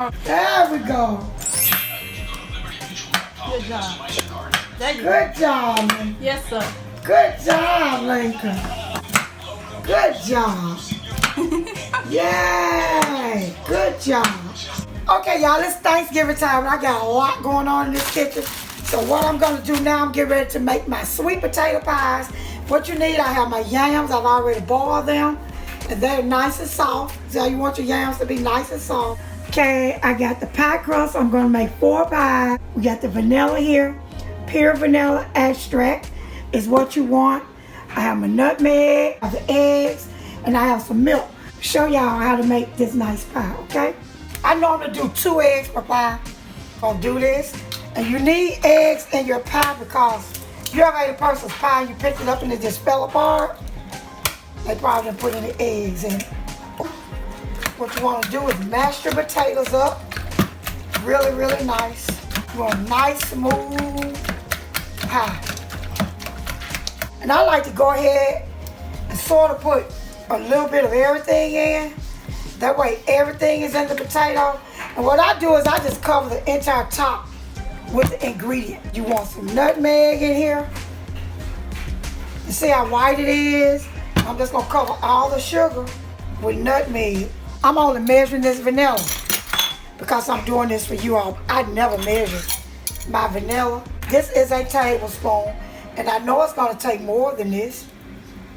There we go. Good job. There you go. Good job, Lincoln. Yes, sir. Good job, Lincoln. Good job. Yay! Good job. Okay, y'all, it's Thanksgiving time, and I got a lot going on in this kitchen. So what I'm gonna do now, I'm getting ready to make my sweet potato pies. What you need, I have my yams. I've already boiled them, and they're nice and soft. So you want your yams to be nice and soft. Okay, I got the pie crust. I'm gonna make 4 pies. We got the vanilla here. Pure vanilla extract is what you want. I have my nutmeg, I have the eggs, and I have some milk. Show y'all how to make this nice pie, okay? I normally do 2 eggs per pie. Gonna do this. And you need eggs in your pie because you ever ate a person's pie, you picked it up and it just fell apart. They probably didn't put any eggs in it. What you want to do is mash your potatoes up really, really nice. You want a nice, smooth pie. And I like to go ahead and sort of put a little bit of everything in. That way everything is in the potato. And what I do is I just cover the entire top with the ingredient. You want some nutmeg in here. You see how white it is? I'm just gonna cover all the sugar with nutmeg. I'm only measuring this vanilla because I'm doing this for you all. I never measure my vanilla. This is a tablespoon, and I know it's gonna take more than this.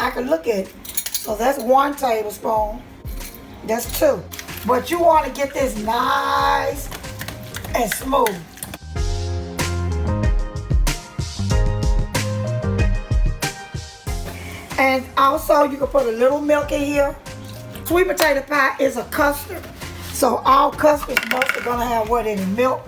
I can look at it. So that's 1 tablespoon. That's 2. But you wanna get this nice and smooth. And also you can put a little milk in here. Sweet potato pie is a custard. So all custards most are gonna have what in it? Milk.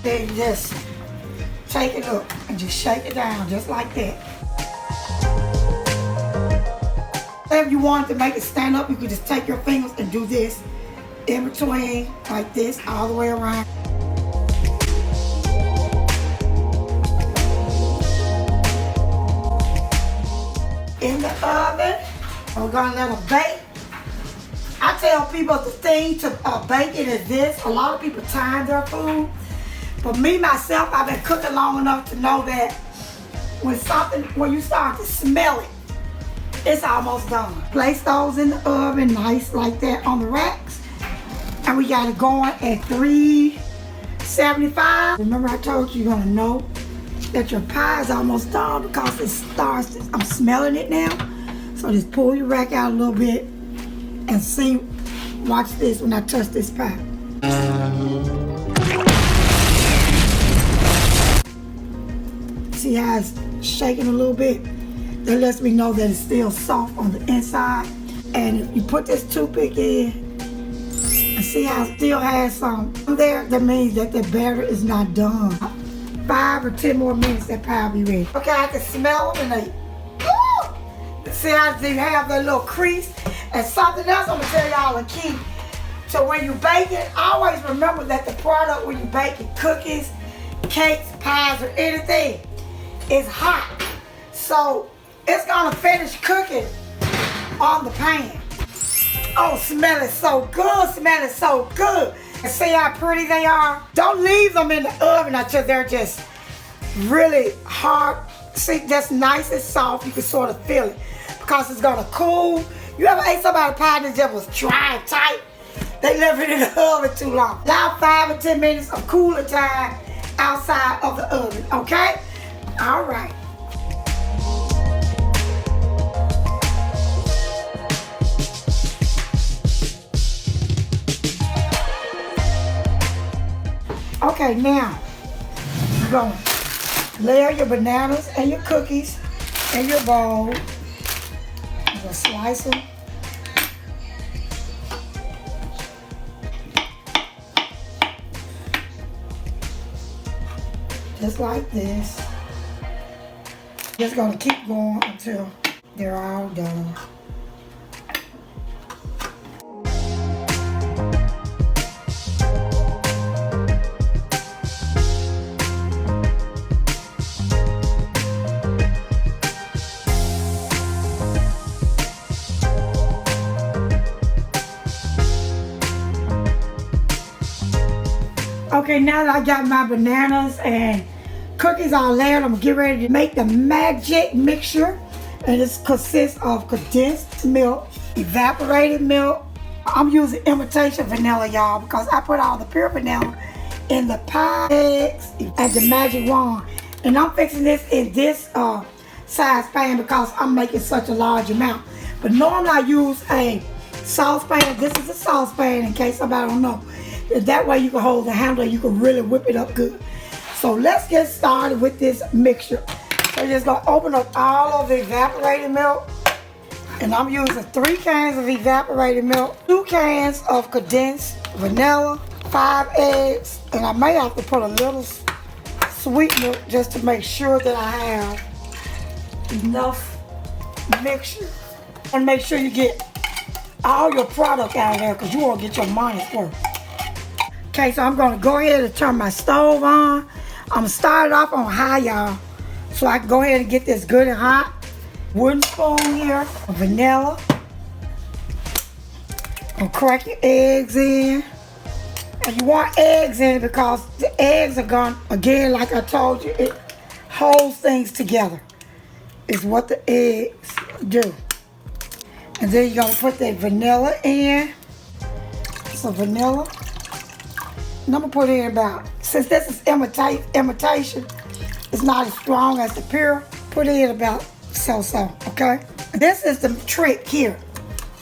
Then you just take it up and just shake it down just like that. If you wanted to make it stand up, you could just take your fingers and do this in between like this all the way around. In the oven, we're gonna let them bake. I tell people the thing to bake it is this. A lot of people time their food. But me, myself, I've been cooking long enough to know that when you start to smell it, it's almost done. Place those in the oven, nice like that on the racks. And we got it going at 375. Remember I told you you're gonna know that your pie is almost done because it starts, I'm smelling it now. So just pull your rack out a little bit and see, watch this when I touch this pie. See how it's shaking a little bit? That lets me know that it's still soft on the inside. And if you put this toothpick in and see how it still has some there, that means that the batter is not done. 5 or 10 more minutes, that pie will be ready. Okay, I can smell them and see how they have that little crease. And something else I'm gonna tell y'all a key. So when you bake it, always remember that the product when you bake it, cookies, cakes, pies, or anything, is hot. So it's gonna finish cooking on the pan. Oh, smell it so good, smell it so good. And see how pretty they are? Don't leave them in the oven until they're just really hard. See, just nice and soft. You can sort of feel it because it's gonna cool. You ever ate somebody's pie that just was dry and tight? They left it in the oven too long. Now 5 or 10 minutes of cooler time outside of the oven, okay? All right. Okay, now you're going to layer your bananas and your cookies in your bowl. You're going to slice them. Just like this. Just gonna keep going until they're all done. Okay, now that I got my bananas and cookies all layered, I'm gonna get ready to make the magic mixture. And this consists of condensed milk, evaporated milk. I'm using imitation vanilla, y'all, because I put all the pure vanilla in the pie eggs and the magic wand. And I'm fixing this in this size pan because I'm making such a large amount. But normally I use a saucepan. This is a saucepan in case somebody don't know. That way you can hold the handle and you can really whip it up good. So let's get started with this mixture. So you're just gonna open up all of the evaporated milk. And I'm using 3 cans of evaporated milk, 2 cans of condensed vanilla, 5 eggs, and I may have to put a little sweet milk just to make sure that I have enough mixture. And make sure you get all your product out of there because you want to get your money's worth. Okay, so I'm gonna go ahead and turn my stove on. I'm gonna start it off on high, y'all, so I can go ahead and get this good and hot. Wooden spoon here, vanilla. Gonna crack your eggs in. And you want eggs in because the eggs are gonna, again, like I told you, it holds things together. Is what the eggs do. And then you're gonna put the vanilla in. Some vanilla. And I'm gonna put in about, since this is imitation, it's not as strong as the pure, put in about so, okay? This is the trick here,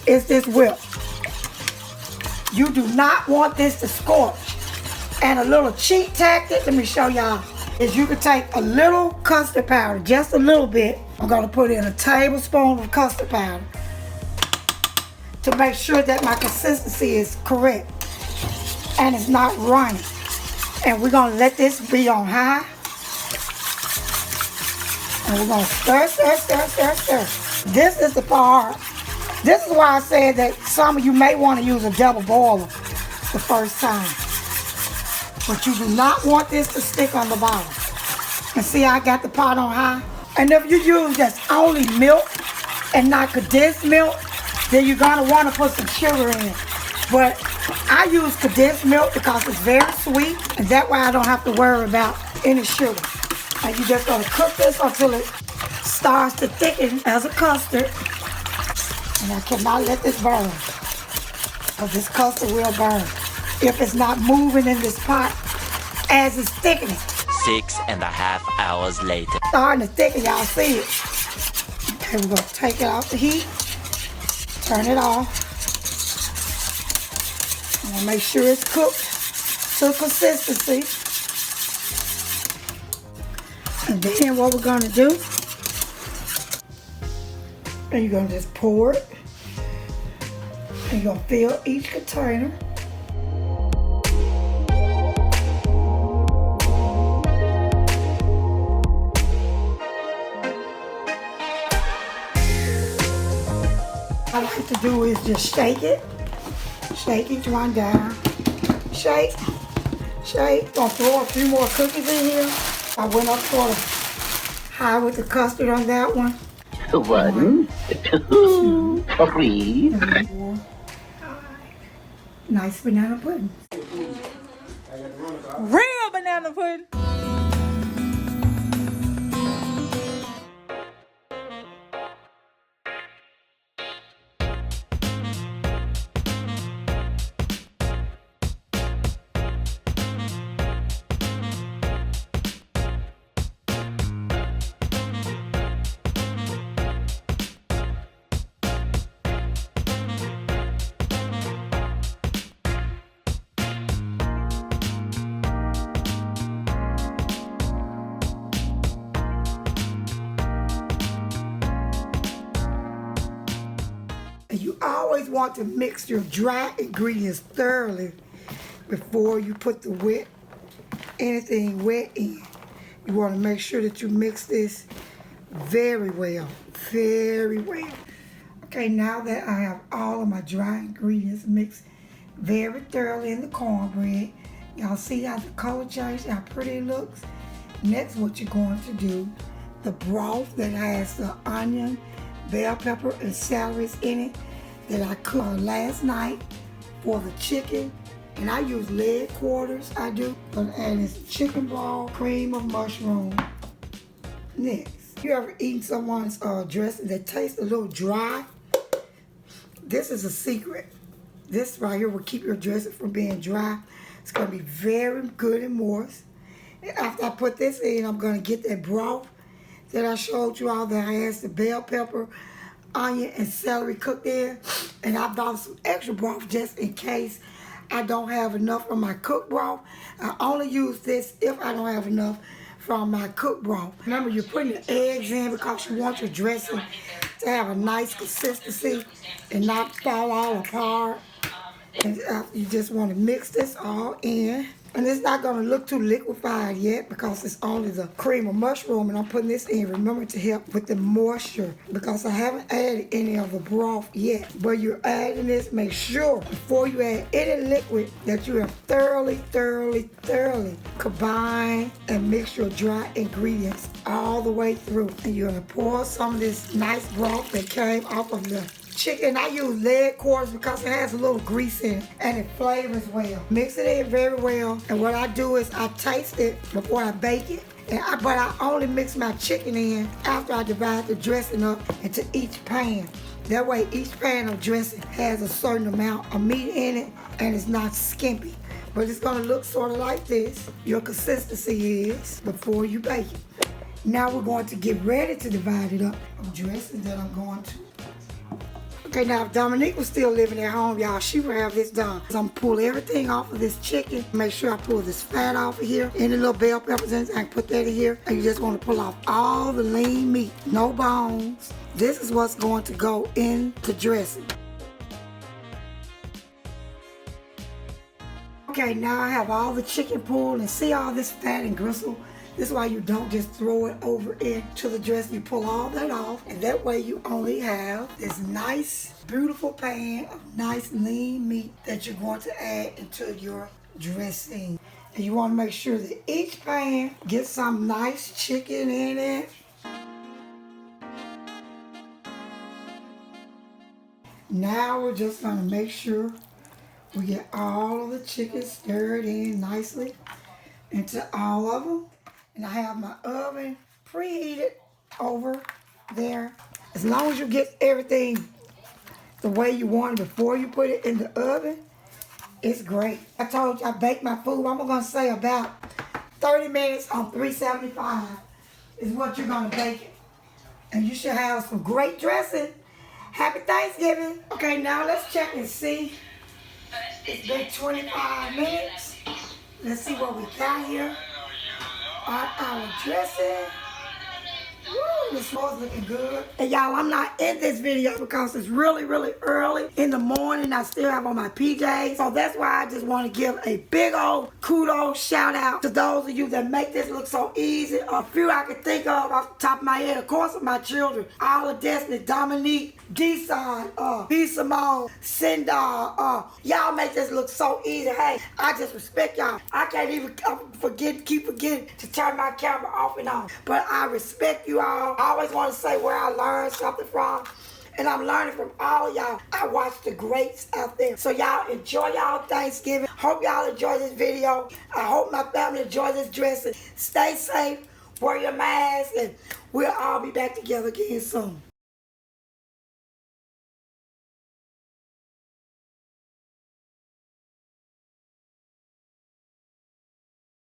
is this whip. You do not want this to scorch. And a little cheat tactic, let me show y'all, is you can take a little custard powder, just a little bit. I'm gonna put in a tablespoon of custard powder to make sure that my consistency is correct and it's not runny. And we're gonna let this be on high. And we're gonna stir, stir, stir, stir, stir. This is the part. This is why I said that some of you may want to use a double boiler the first time. But you do not want this to stick on the bottom. And see, I got the pot on high. And if you use just only milk and not condensed milk, then you're gonna want to put some sugar in it. But I use condensed milk because it's very sweet, and that way I don't have to worry about any sugar. And you're just gonna cook this until it starts to thicken as a custard. And I cannot let this burn, because this custard will burn if it's not moving in this pot as it's thickening. 6.5 hours later. Starting to thicken, y'all see it. Okay, we're gonna take it off the heat, turn it off. I'm gonna make sure it's cooked to consistency. And then what we're gonna do, and you're gonna just pour it. And you're gonna fill each container. What I like to do is just shake it. Shake each one down. Shake. Shake. Gonna throw a few more cookies in here. I went up sort of high with the custard on that one. 1, 2, 3. 4, 5. Nice banana pudding. Real banana pudding. You always want to mix your dry ingredients thoroughly before you put the anything wet in. You want to make sure that you mix this very well, very well. Okay, now that I have all of my dry ingredients mixed very thoroughly in the cornbread, y'all see how the color changed, how pretty it looks? Next, what you're going to do, the broth that has the onion, bell pepper, and celeries in it that I cooked last night for the chicken. And I use leg quarters, I do. And it's chicken broth, cream of mushroom. Next, you ever eaten someone's dressing that tastes a little dry? This is a secret. This right here will keep your dressing from being dry. It's gonna be very good and moist. And after I put this in, I'm gonna get that broth that I showed you all that has the bell pepper, onion, and celery cooked in. And I bought some extra broth just in case I don't have enough of my cooked broth. I only use this if I don't have enough from my cooked broth. Remember, you're putting the eggs in because you want your dressing to have a nice consistency and not fall all apart. And you just want to mix this all in. And it's not going to look too liquefied yet because it's only the cream of mushroom, and I'm putting this in, remember, to help with the moisture because I haven't added any of the broth yet. But you're adding this, make sure before you add any liquid that you have thoroughly combined and mix your dry ingredients all the way through. And you're going to pour some of this nice broth that came off of the chicken. I use leg quarters because it has a little grease in it and it flavors well. Mix it in very well, and what I do is I taste it before I bake it. But I only mix my chicken in after I divide the dressing up into each pan. That way each pan of dressing has a certain amount of meat in it and it's not skimpy. But it's gonna look sort of like this. Your consistency is before you bake it. Now we're going to get ready to divide it up of dressing that I'm going to. Okay, now if Dominique was still living at home, y'all, she would have this done. So I'm gonna pull everything off of this chicken. Make sure I pull this fat off of here. Any little bell peppers in it, I can put that in here. And you just wanna pull off all the lean meat, no bones. This is what's going to go into dressing. Okay, now I have all the chicken pulled, and see all this fat and gristle? This is why you don't just throw it over into the dressing. You pull all that off, and that way you only have this nice, beautiful pan of nice lean meat that you're going to add into your dressing. And you want to make sure that each pan gets some nice chicken in it. Now we're just going to make sure we get all of the chicken stirred in nicely into all of them. And I have my oven preheated over there. As long as you get everything the way you want it before you put it in the oven, it's great. I told you I baked my food. I'm going to say about 30 minutes on 375 is what you're going to bake it. And you should have some great dressing. Happy Thanksgiving. Okay, now let's check and see. It's been 25 minutes. Let's see what we got here. Our dressing. Woo, the smells looking good. And y'all, I'm not in this video because it's really early in the morning. I still have on my PJs. So that's why I just want to give a big old kudos shout out to those of you that make this look so easy. A few I can think of off the top of my head. Of course, my children. All of Destiny, Dominique, D-Son, B. Simone, Sindar. Y'all make this look so easy. Hey, I just respect y'all. I can't even keep forgetting to turn my camera off and on. But I respect you all. I always want to say where I learned something from. And I'm learning from all y'all. I watch the greats out there. So y'all enjoy y'all Thanksgiving. Hope y'all enjoy this video. I hope my family enjoy this dressing. Stay safe. Wear your mask. And we'll all be back together again soon.